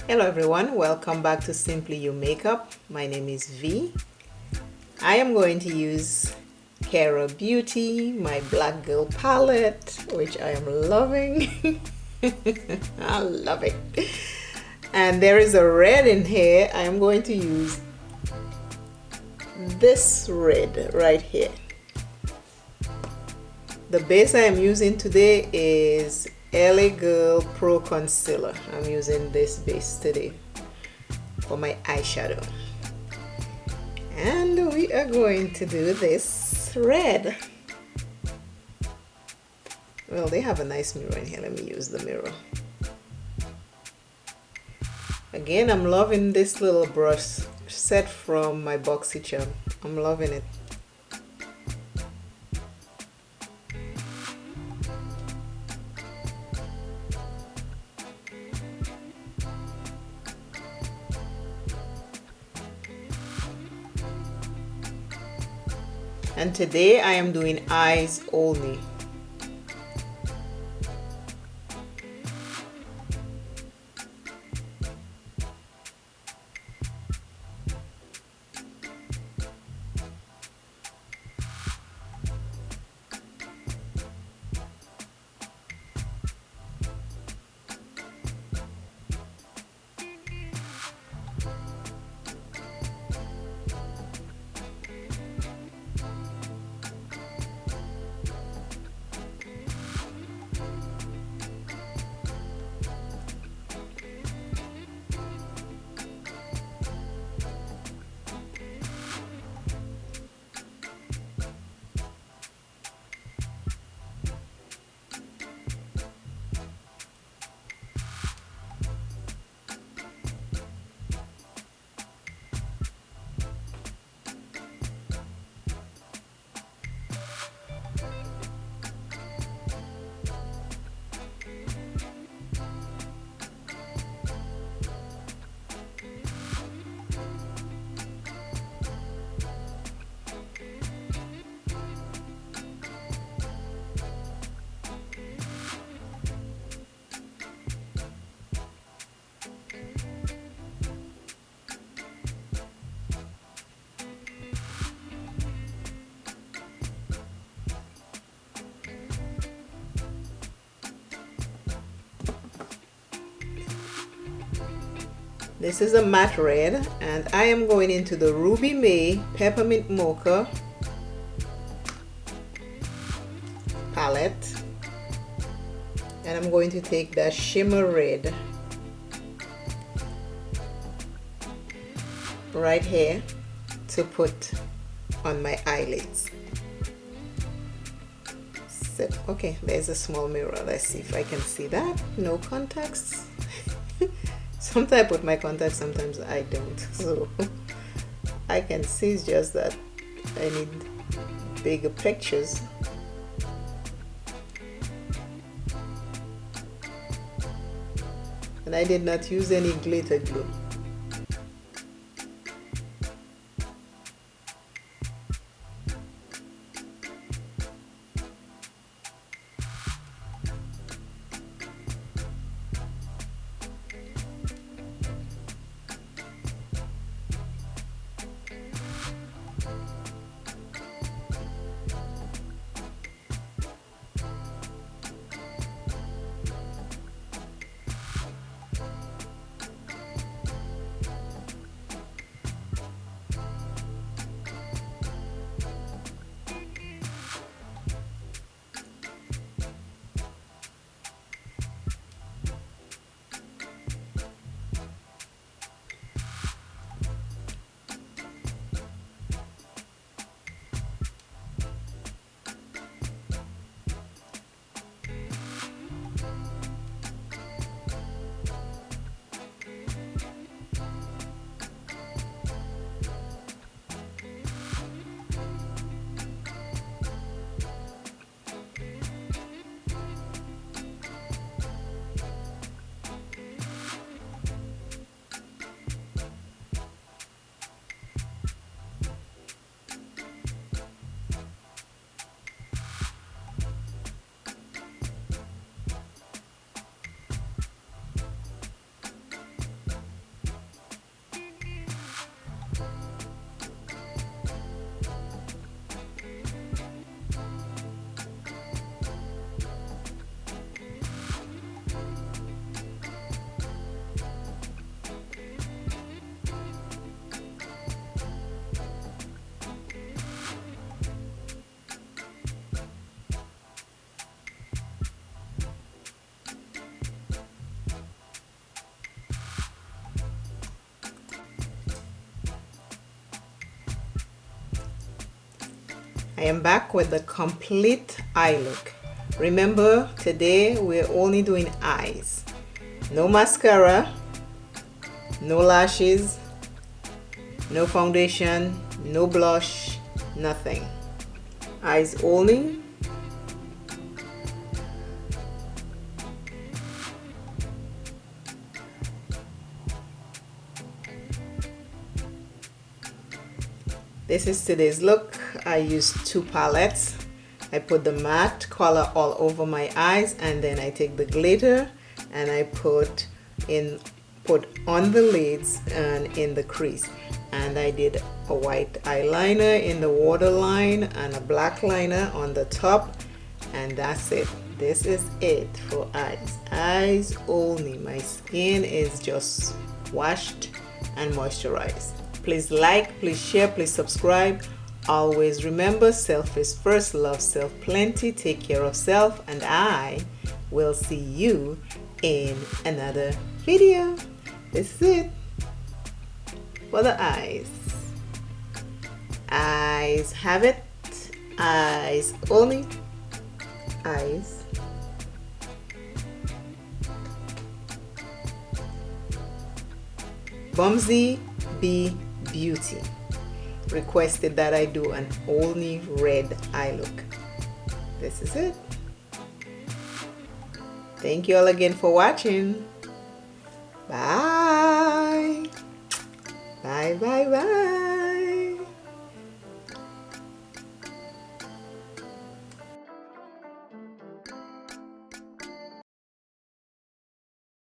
Hello everyone, welcome back to Simply You Makeup. My name is V. I am going to use Kara Beauty, my Black Girl palette, which I am loving. I love it. And there is a red in here. I am going to use this red right here. The base I am using today is LA Girl Pro Concealer. I'm using this base today for my eyeshadow. And we are going to do this red. Well, they have a nice mirror in here. Let me use the mirror. Again, I'm loving this little brush set from my BoxyCharm. I'm loving it. And today I am doing eyes only. This is a matte red, and I am going into the Ruby May Peppermint Mocha palette, and I'm going to take that shimmer red right here to put on my eyelids. So, okay, there's a small mirror. Let's see if I can see that. No contacts. Sometimes I put my contacts, sometimes I don't. So I can see, it's just that I need bigger pictures. And I did not use any glitter glue. I am back with the complete eye look. Remember, today we're only doing eyes. No mascara, no lashes, no foundation, no blush, nothing. Eyes only. This is today's look. I used two palettes. I put the matte color all over my eyes, and then I take the glitter and I put on the lids and in the crease. And I did a white eyeliner in the waterline and a black liner on the top, and that's it. This is it for eyes. Eyes only. My skin is just washed and moisturized. Please like, please share, please subscribe. Always remember, self is first, love self plenty, take care of self, and I will see you in another video. This is it for the eyes. Eyes have it. Eyes only. Eyes. Bumsy B Beauty requested that I do an only red eye look. This is it. Thank you all again for watching. Bye. Bye, bye, bye.